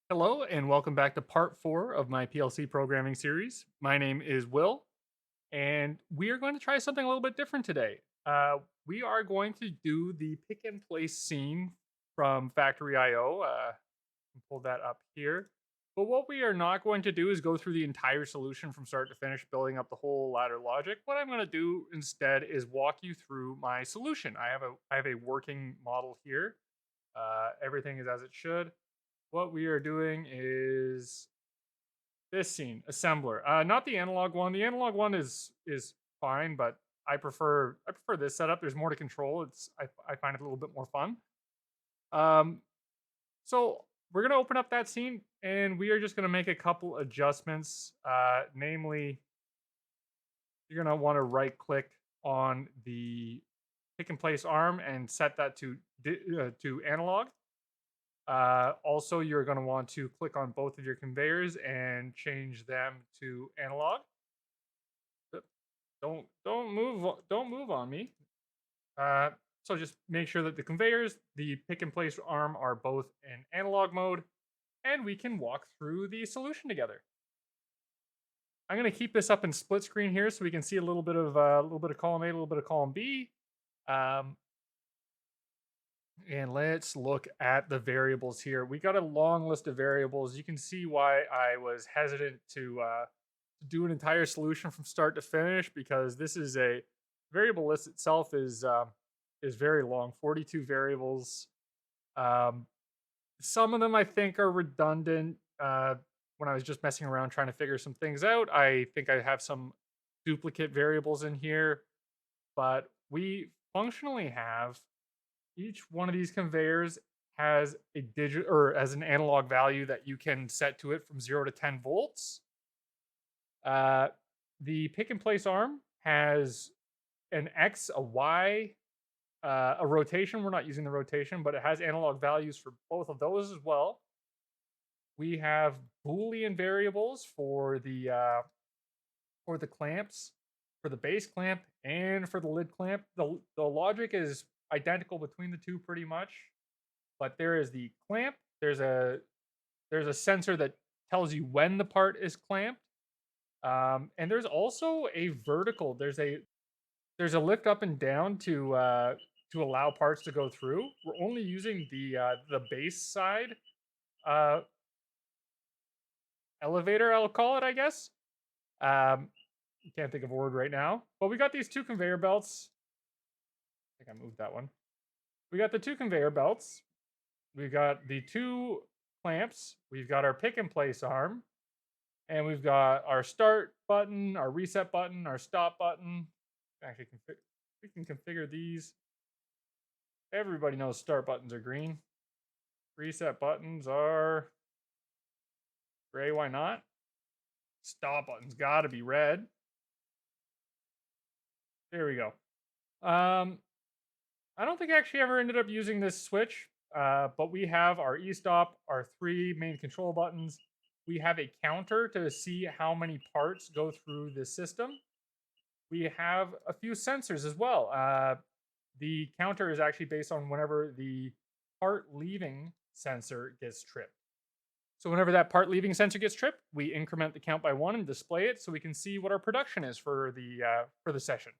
Hello, and welcome back to part 4 of my PLC programming series. My name is Will, and we are going to try something a little bit different today. We are going to do the pick and place scene from Factory IO. Pull that up here. But what we are not going to do is go through the entire solution from start to finish, building up the whole ladder logic. What I'm going to do instead is walk you through my solution. I have a working model here. Everything is as it should. What we are doing is this scene, assembler. Not the analog one. The analog one is fine, but I prefer this setup. There's more to control. I find it a little bit more fun. Um, so we're gonna open up that scene, and we are just gonna make a couple adjustments. Namely, you're gonna want to right click on the pick and place arm and set that to analog. Also, you're going to want to click on both of your conveyors and change them to analog. Uh, don't move on me. Uh, so just make sure that the conveyors, the pick and place arm, are both in analog mode, and we can walk through the solution together. I'm going to keep this up in split screen here so we can see a little bit of column A, a little bit of column B. Um, And let's look at the variables here. We got a long list of variables. You can see why I was hesitant to do an entire solution from start to finish, because this is a variable list itself is very long, 42 variables. Um, some of them I think are redundant. When I was just messing around trying to figure some things out, I think I have some duplicate variables in here, but we functionally have each one of these conveyors has a digit or as an analog value that you can set to it from 0 to 10 volts. Uh, the pick and place arm has an X, a Y, a rotation. We're not using the rotation, but it has analog values for both of those as well. We have Boolean variables for the clamps, for the base clamp, and for the lid clamp. The logic is identical between the two pretty much, but there is the clamp. There's a sensor that tells you when the part is clamped, and there's also a vertical. There's a lift up and down to allow parts to go through. We're only using the base side uh, elevator, I'll call it, I guess. Um, can't think of a word right now, but we got these two conveyor belts. I think I moved that one. We got the two conveyor belts. We've got the two clamps. We've got our pick and place arm. And we've got our start button, our reset button, our stop button. Actually, we can configure these. Everybody knows start buttons are green. Reset buttons are gray. Why not? Stop button's got to be red. There we go. I don't think I actually ever ended up using this switch, but we have our e-stop, our three main control buttons. We have a counter to see how many parts go through the system. We have a few sensors as well. The counter is actually based on whenever the part leaving sensor gets tripped. So whenever that part leaving sensor gets tripped, we increment the count by 1 and display it so we can see what our production is for the session.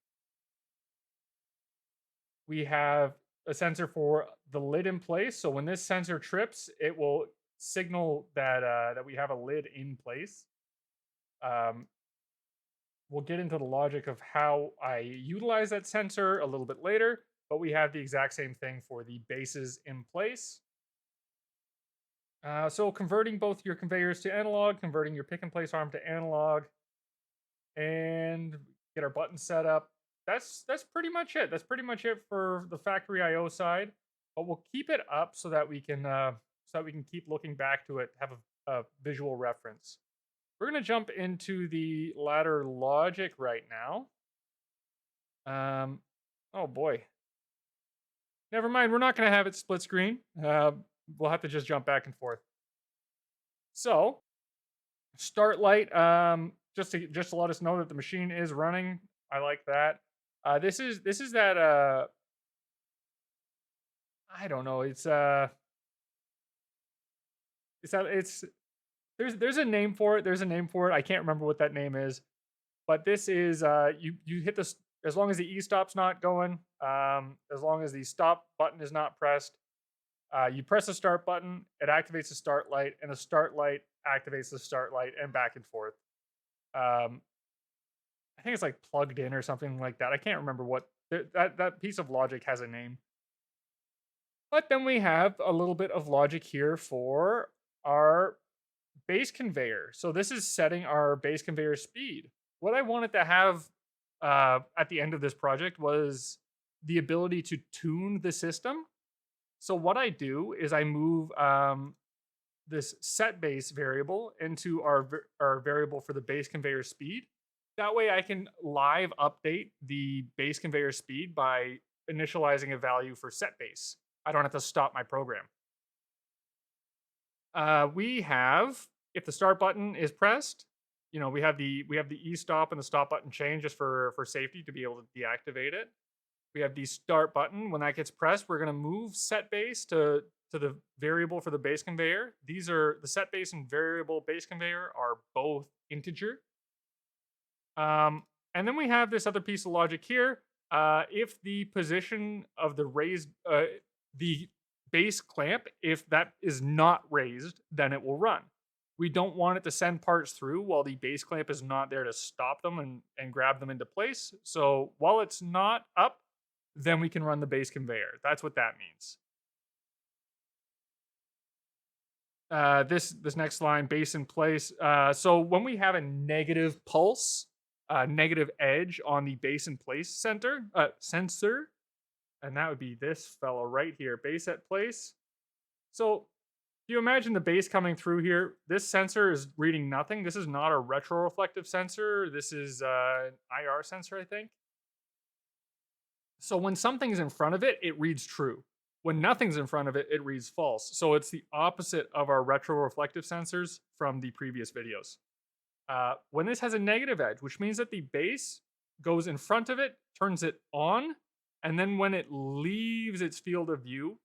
We have a sensor for the lid in place. So when this sensor trips, it will signal that we have a lid in place. Um, we'll get into the logic of how I utilize that sensor a little bit later, but we have the exact same thing for the bases in place. So converting both your conveyors to analog, converting your pick and place arm to analog, and get our button set up. That's pretty much it. That's pretty much it for the factory IO side. But we'll keep it up so that we can keep looking back to it, have a visual reference. We're gonna jump into the ladder logic right now. Oh boy. Never mind. We're not gonna have it split screen. We'll have to just jump back and forth. So start light. Just to let us know that the machine is running. I like that. This is that I don't know. it's there's a name for it. There's a name for it. I can't remember what that name is, but this is you hit this as long as the e-stop's not going, as long as the stop button is not pressed. You press the start button, it activates the start light, and the start light activates the start light, and back and forth. Um, I think it's like plugged in or something like that. I can't remember what that piece of logic has a name. But then we have a little bit of logic here for our base conveyor. So this is setting our base conveyor speed. What I wanted to have at the end of this project was the ability to tune the system. So what I do is I move this set base variable into our variable for the base conveyor speed. That way I can live update the base conveyor speed by initializing a value for set base. I don't have to stop my program. We have, if the start button is pressed, we have the e stop and the stop button change just for safety to be able to deactivate it. We have the start button. When that gets pressed, we're going to move set base to the variable for the base conveyor. These are the set base and variable base conveyor are both integer. And then we have this other piece of logic here. If the position of the raised the base clamp, if that is not raised, then it will run. We don't want it to send parts through while the base clamp is not there to stop them and grab them into place. So while it's not up, then we can run the base conveyor. That's what that means. This next line, base in place. So when we have a negative pulse, negative edge on the base in place sensor, and that would be this fellow right here, base at place. So if you imagine the base coming through here, this sensor is reading nothing. This is not a retroreflective sensor. This is an IR sensor, I think. So when something's in front of it, it reads true. When nothing's in front of it, it reads false. So it's the opposite of our retroreflective sensors from the previous videos. When this has a negative edge, which means that the base goes in front of it, turns it on, and then when it leaves its field of view,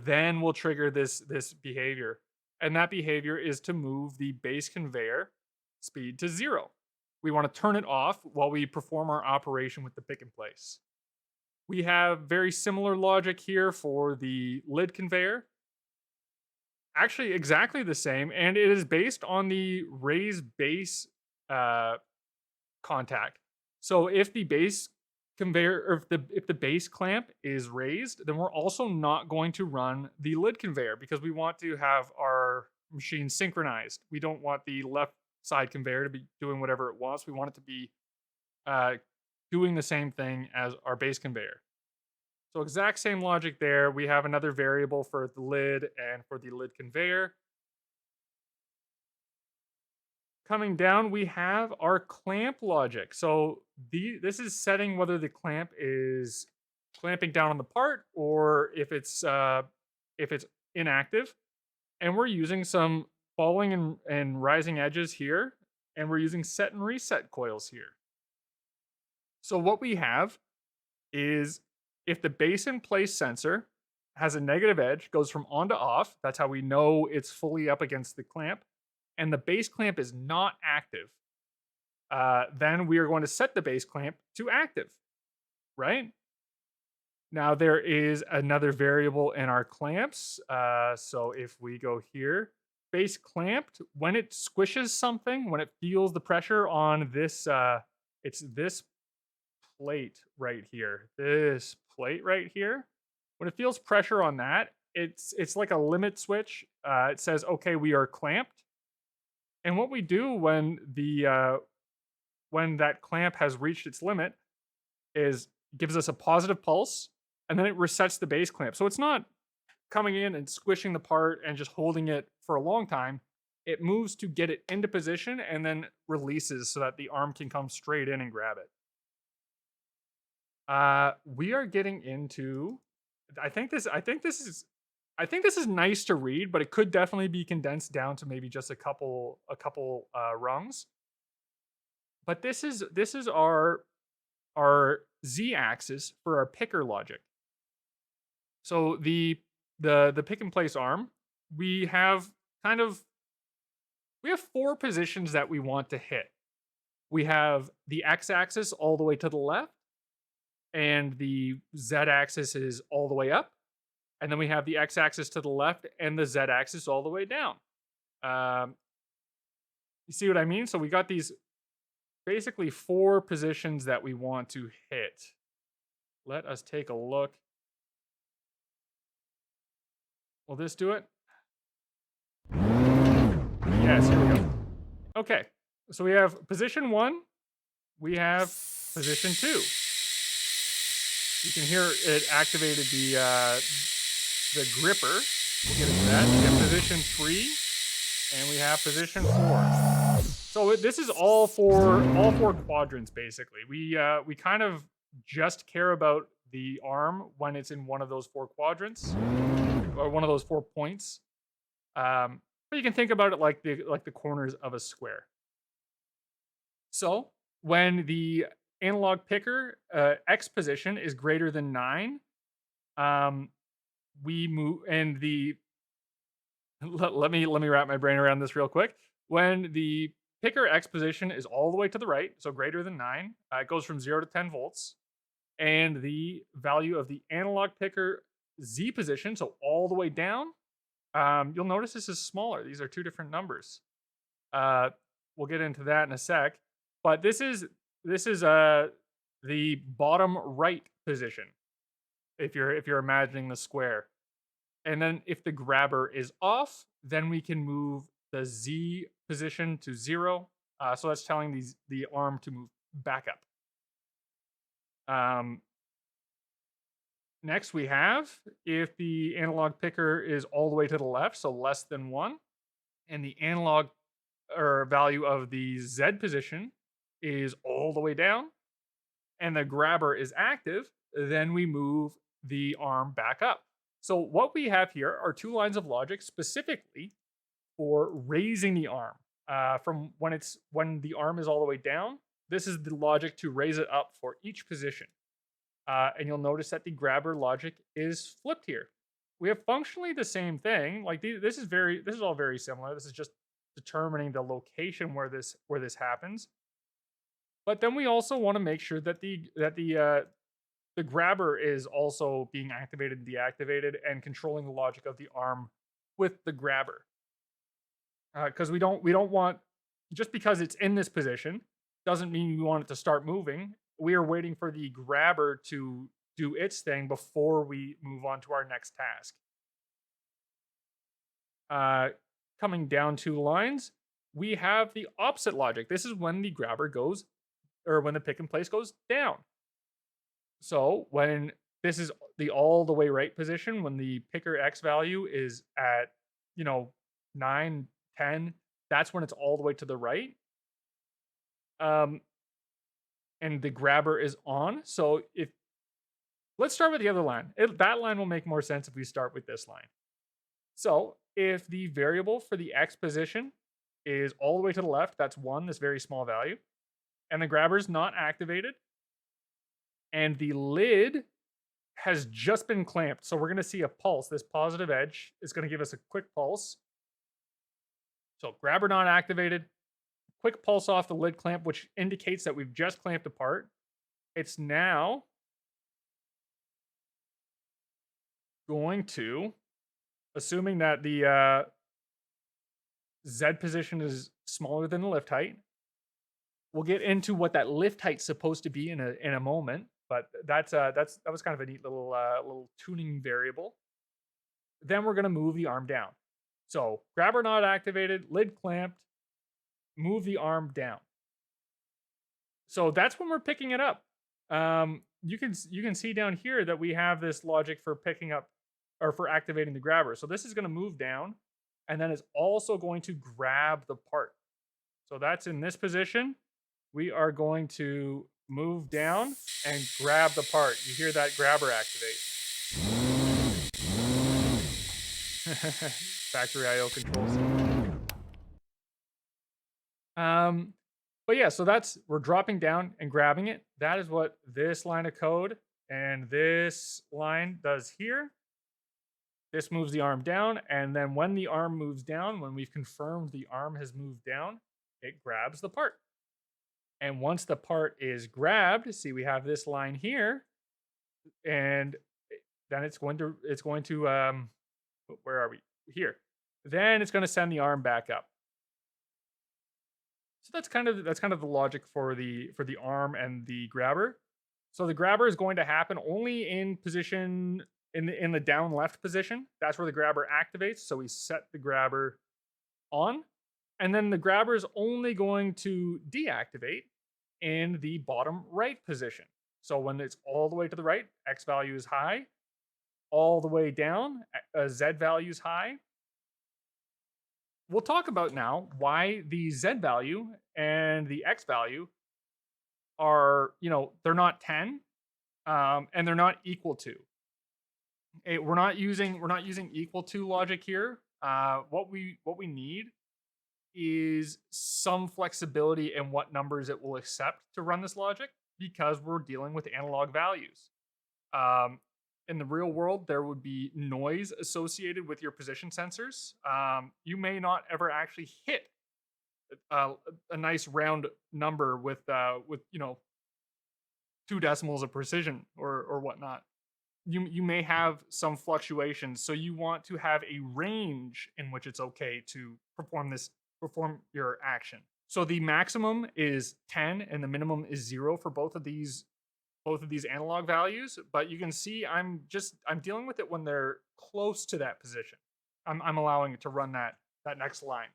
then we'll trigger this behavior. And that behavior is to move the base conveyor speed to 0. We want to turn it off while we perform our operation with the pick and place. We have very similar logic here for the lid conveyor. Actually, exactly the same, and it is based on the raise base contact. So if the base conveyor, or if the base clamp is raised, then we're also not going to run the lid conveyor because we want to have our machine synchronized. We don't want the left side conveyor to be doing whatever it wants. We want it to be doing the same thing as our base conveyor. So exact same logic there. We have another variable for the lid and for the lid conveyor. Coming down, we have our clamp logic. So this is setting whether the clamp is clamping down on the part or if it's inactive. And we're using some falling and rising edges here, and we're using set and reset coils here. So what we have is if the base in place sensor has a negative edge, goes from on to off, that's how we know it's fully up against the clamp, and the base clamp is not active, then we are going to set the base clamp to active, right? Now there is another variable in our clamps. So if we go here, base clamped, when it squishes something, when it feels the pressure on this, it's this plate right here. This plate right here. When it feels pressure on that, it's like a limit switch. It says, okay, we are clamped. And what we do when that clamp has reached its limit is gives us a positive pulse, and then it resets the base clamp. So it's not coming in and squishing the part and just holding it for a long time. It moves to get it into position and then releases so that the arm can come straight in and grab it. We are getting into. I think this is nice to read, but it could definitely be condensed down to maybe just a couple rungs. But this is our z-axis for our picker logic. So the pick and place arm, we have kind of we have four positions that we want to hit. We have the x-axis all the way to the left, and the z-axis is all the way up, and then we have the x-axis to the left and the z-axis all the way down. Um, you see what I mean? So we got these basically four positions that we want to hit. Let us take a look. Will this do it? Yes, here we go. Okay, so we have position 1, we have position 2. You can hear it activated the gripper. We'll get into that. We have position 3, and we have position 4. So this is all four quadrants basically. We kind of just care about the arm when it's in one of those four quadrants or one of those 4 points. But you can think about it like the corners of a square. So when the analog picker X position is greater than 9, we move, and the let me wrap my brain around this real quick. When the picker X position is all the way to the right, so greater than 9, it goes from 0 to 10 volts, and the value of the analog picker Z position, so all the way down, you'll notice this is smaller. These are two different numbers. We'll get into that in a sec, but this is the bottom right position if you're imagining the square. And then if the grabber is off, then we can move the Z position to 0. So that's telling the arm to move back up. Next we have if the analog picker is all the way to the left, so less than 1, and the analog or value of the Z position is all the way down, and the grabber is active, then we move the arm back up. So what we have here are 2 lines of logic specifically for raising the arm. From when the arm is all the way down, this is the logic to raise it up for each position. And you'll notice that the grabber logic is flipped here. We have functionally the same thing. Like this is all very similar. This is just determining the location where this happens. But then we also want to make sure that the grabber is also being activated and deactivated and controlling the logic of the arm with the grabber. Because we don't want, just because it's in this position doesn't mean we want it to start moving. We are waiting for the grabber to do its thing before we move on to our next task. Coming down 2 lines, we have the opposite logic. This is when the grabber goes, or when the pick and place goes down. So when this is the all the way right position, when the picker X value is at 9, 10, that's when it's all the way to the right. And the grabber is on. So let's start with the other line. That line will make more sense if we start with this line. So if the variable for the X position is all the way to the left, that's 1, this very small value, and the grabber is not activated, and the lid has just been clamped. So we're going to see a pulse. This positive edge is going to give us a quick pulse. So grabber not activated, quick pulse off the lid clamp, which indicates that we've just clamped a part. It's now going to, assuming that the Z position is smaller than the lift height. We'll get into what that lift height's supposed to be in a moment, but that was kind of a neat little tuning variable. Then we're going to move the arm down. So grabber not activated, lid clamped, move the arm down. So that's when we're picking it up. You can see down here that we have this logic for picking up or for activating the grabber. So this is going to move down, and then it's also going to grab the part. So that's in this position. We are going to move down and grab the part. You hear that grabber activate. Factory IO controls. But yeah, so we're dropping down and grabbing it. That is what this line of code and this line does here. This moves the arm down, and then when the arm moves down, when we've confirmed the arm has moved down, it grabs the part. And once the part is grabbed, see we have this line here, and then it's going to where are we? Here. Then it's going to send the arm back up. So that's kind of the logic for the arm and the grabber. So the grabber is going to happen only in position in the down left position. That's where the grabber activates. So we set the grabber on, and then the grabber is only going to deactivate in the bottom right position. So when it's all the way to the right, X value is high. All the way down, Z value is high. We'll talk about now why the Z value and the X value are, they're not 10, and they're not equal to. We're not using equal to logic here. What we need is some flexibility in what numbers it will accept to run this logic, because we're dealing with analog values. In the real world, there would be noise associated with your position sensors. You may not ever actually hit a nice round number with 2 decimals of precision or whatnot. You may have some fluctuations, so you want to have a range in which it's okay to perform your action. So the maximum is 10 and the minimum is 0 for both of these analog values, but you can see I'm dealing with it when they're close to that position. I'm allowing it to run that next line.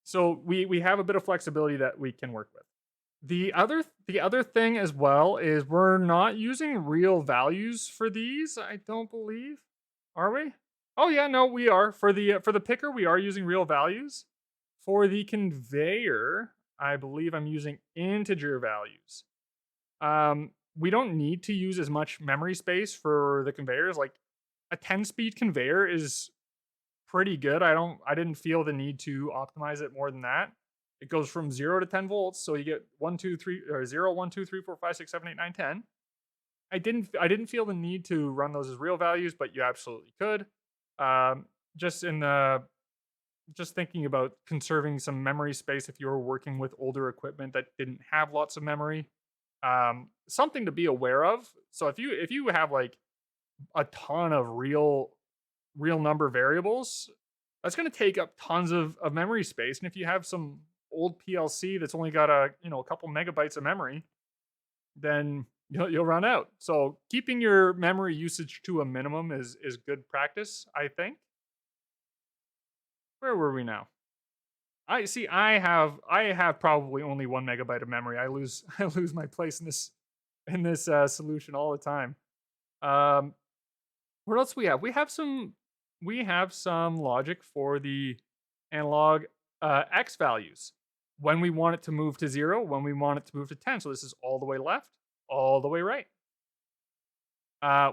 So we have a bit of flexibility that we can work with. The other thing as well is we're not using real values for these, I don't believe. Are we? Oh yeah, no, we are. For the picker, we are using real values. For the conveyor, I believe I'm using integer values. We don't need to use as much memory space for the conveyors. Like a 10-speed conveyor is pretty good. I didn't feel the need to optimize it more than that. It goes from 0 to 10 volts, so you get 1, 2, 3, or 0, 1, 2, 3, 4, 5, 6, 7, 8, 9, 10. I didn't feel the need to run those as real values, but you absolutely could. Just thinking about conserving some memory space if you were working with older equipment that didn't have lots of memory. Something to be aware of. So if you have like a ton of real number variables, that's going to take up tons of memory space. And if you have some old PLC that's only got a couple megabytes of memory, then you'll run out. So keeping your memory usage to a minimum is good practice, I think. Where were we now? I have probably only 1 megabyte of memory. I lose my place in this solution all the time. What else we have? We have some logic for the analog X values. When we want it to move to 0, when we want it to move to 10. So this is all the way left, all the way right.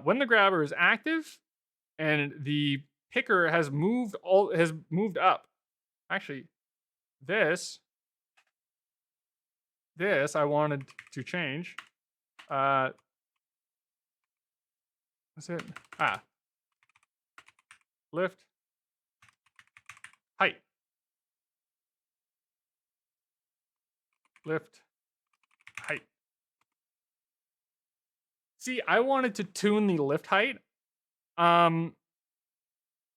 When the grabber is active and the picker has moved up. Actually, this I wanted to change. That's it. Lift height. Lift height. See, I wanted to tune the lift height,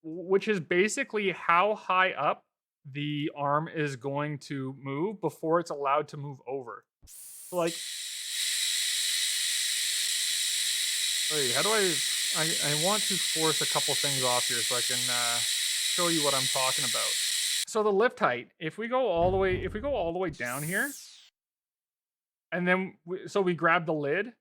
which is basically how high up the arm is going to move before it's allowed to move over. So like, wait, how do I want to force a couple things off here so I can show you what I'm talking about. So the lift height, if we go all the way down here, and then we grab the lid,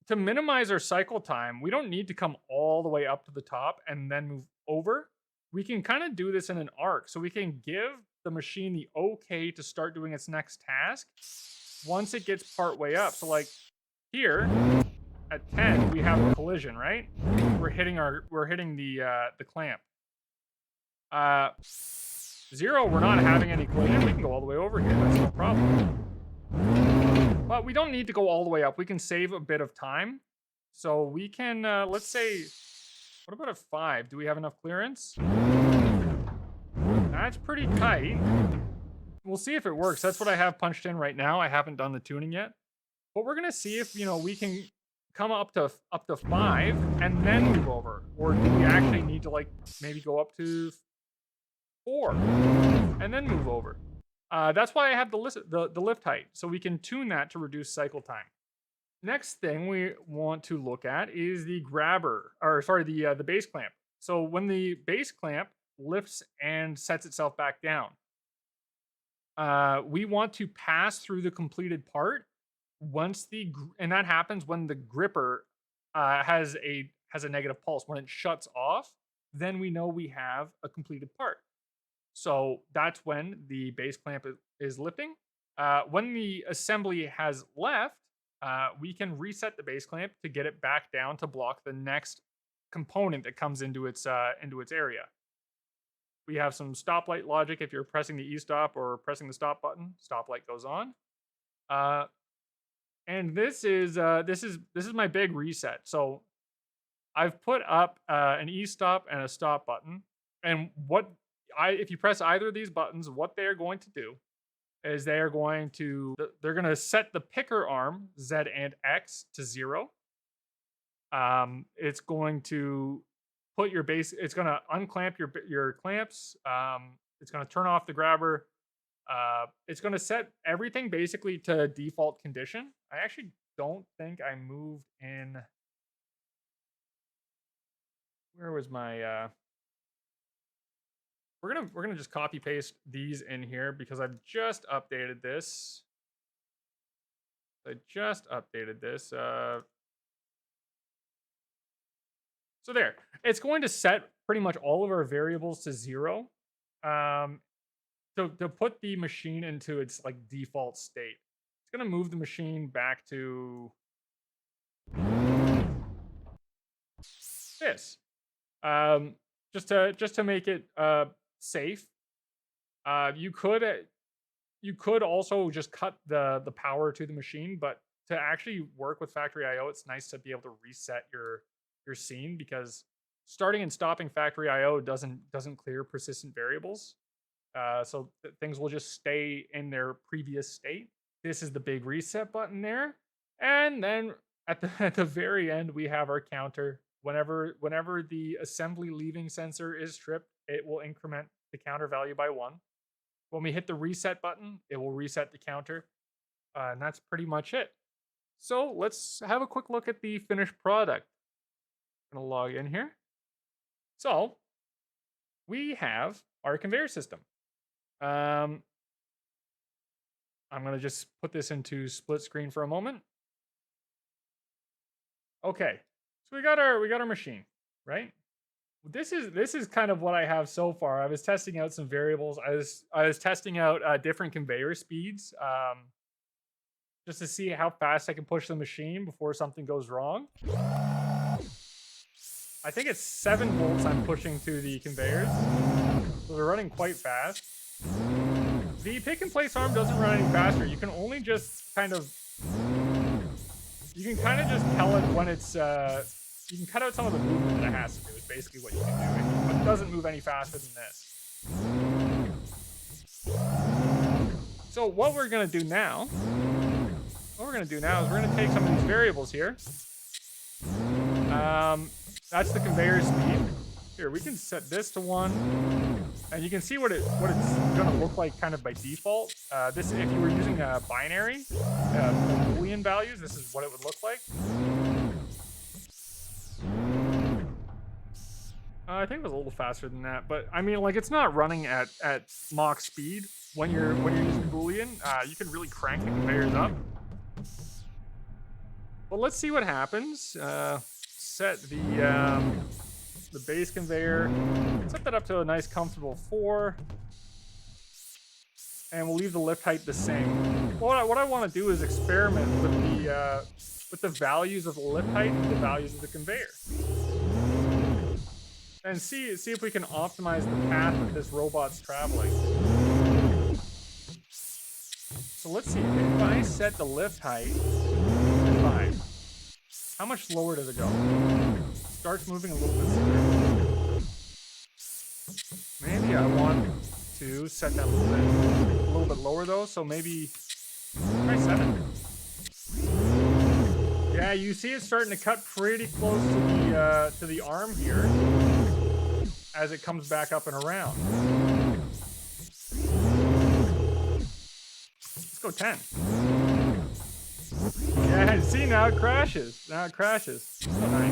to minimize our cycle time, we don't need to come all the way up to the top and then move over. We can kind of do this in an arc. So we can give the machine the okay to start doing its next task once it gets part way up. So like here at 10, we have a collision, right? We're hitting the clamp. 0, we're not having any collision. We can go all the way over here. That's no problem. But we don't need to go all the way up. We can save a bit of time. So we can, let's say What about a 5? Do we have enough clearance? That's pretty tight. We'll see if it works. That's what I have punched in right now. I haven't done the tuning yet. But we're gonna see if we can come up to 5 and then move over. Or do we actually need to like maybe go up to 4 and then move over? That's why I have the lift height, so we can tune that to reduce cycle time. Next thing we want to look at is the grabber, or sorry, the base clamp. So when the base clamp lifts and sets itself back down, we want to pass through the completed part once and that happens when the gripper has a negative pulse. When it shuts off, then we know we have a completed part. So that's when the base clamp is lifting. When the assembly has left, we can reset the base clamp to get it back down to block the next component that comes into its area. We have some stoplight logic. If you're pressing the E-stop or pressing the stop button, stoplight goes on. And this is my big reset. So I've put up an E-stop and a stop button. And if you press either of these buttons, what they are going to do is they're going to set the picker arm Z and X to 0. It's going to put your base. It's going to unclamp your clamps. It's going to turn off the grabber. It's going to set everything basically to default condition. I actually don't think I moved in. Where was my? We're gonna just copy paste these in here because I've just updated this. So there, it's going to set pretty much all of our variables to 0. To put the machine into its like default state. It's gonna move the machine back to this. Just to make it safe. You could also just cut the power to the machine, but to actually work with Factory IO, it's nice to be able to reset your scene, because starting and stopping Factory IO doesn't clear persistent variables. So things will just stay in their previous state. This is the big reset button there. And then at the very end, we have our counter. Whenever the assembly leaving sensor is tripped, it will increment the counter value by 1. When we hit the reset button, it will reset the counter. And that's pretty much it. So let's have a quick look at the finished product. I'm going to log in here. So we have our conveyor system. I'm going to just put this into split screen for a moment. Okay, so we got our machine, right? This is kind of what I have so far. I was testing out some variables. I was testing out different conveyor speeds, just to see how fast I can push the machine before something goes wrong. I think it's 7 volts I'm pushing through the conveyors, so they're running quite fast. The pick and place arm doesn't run any faster. You can only just kind of just tell it when it's you can cut out some of the movement that it has to do, is basically what you can do. But it doesn't move any faster than this. So what we're gonna do now is we're gonna take some of these variables here. That's the conveyor speed. Here, we can set this to 1, and you can see what it's gonna look like kind of by default. This, if you were using a binary, Boolean values, this is what it would look like. I think it was a little faster than that, but I mean, like, it's not running at Mach speed when you're using Boolean. You can really crank the conveyors up. Well, let's see what happens. Set the base conveyor, set that up to a nice comfortable 4, and we'll leave the lift height the same. What I want to do is experiment with the values of the lift height and the values of the conveyor, and see if we can optimize the path that this robot's traveling. So let's see, if I set the lift height to 5, how much slower does it go? Starts moving a little bit slower. frequency. I want to set that a little bit lower though. So maybe try 7. Yeah, you see it's starting to cut pretty close to the arm here as it comes back up and around. Let's go 10. Yeah, see, now it crashes. Now it crashes. So nice.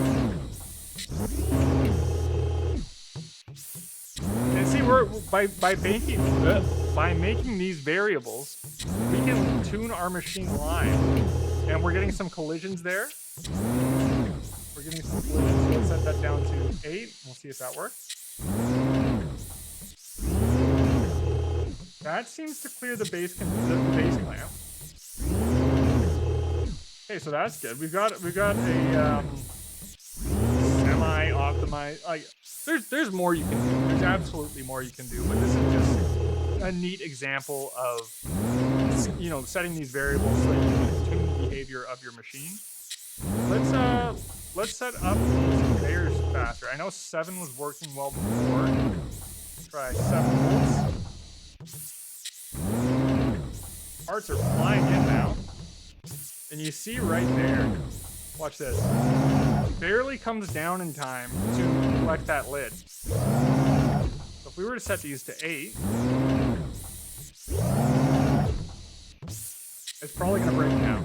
And see, we're by making these variables, we can tune our machine live, and we're getting some collisions there. We're getting some collisions. So let's set that down to 8. We'll see if that works. That seems to clear the base clamp. Okay, so that's good. We've got a semi-optimized. Like, there's more you can do. There's absolutely more you can do, but this is just a neat example of setting these variables so that you can tune the behavior of your machine. Let's set up these conveyors faster. I know 7 was working well before. Let's try 7 volts. Parts are flying in now. And you see right there, watch this, barely comes down in time to collect that lid. So if we were to set these to 8, it's probably going to break now.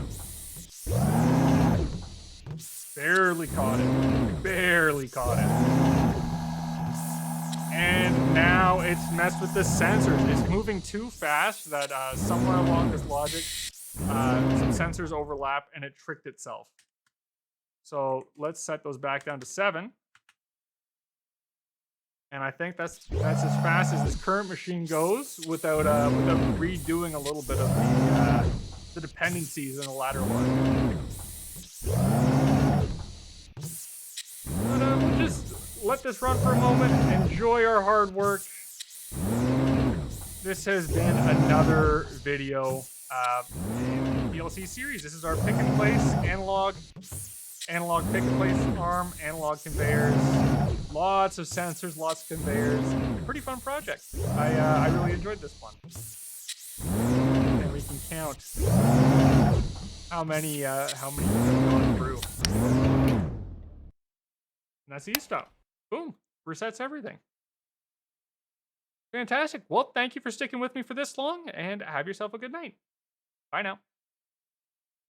Barely caught it. Barely caught it. And now it's messed with the sensors. It's moving too fast that somewhere along this logic, some sensors overlap and it tricked itself. So let's set those back down to 7. And I think that's as fast as this current machine goes without redoing a little bit of the dependencies in the ladder logic. But we'll just let this run for a moment. Enjoy our hard work. This has been another video in the PLC series. This is our pick and place analog pick and place arm, analog conveyors, lots of sensors, lots of conveyors. Pretty fun project. I really enjoyed this one. And we can count how many we've gone through. And that's the stop. Boom. Resets everything. Fantastic. Well, thank you for sticking with me for this long, and have yourself a good night. Bye now.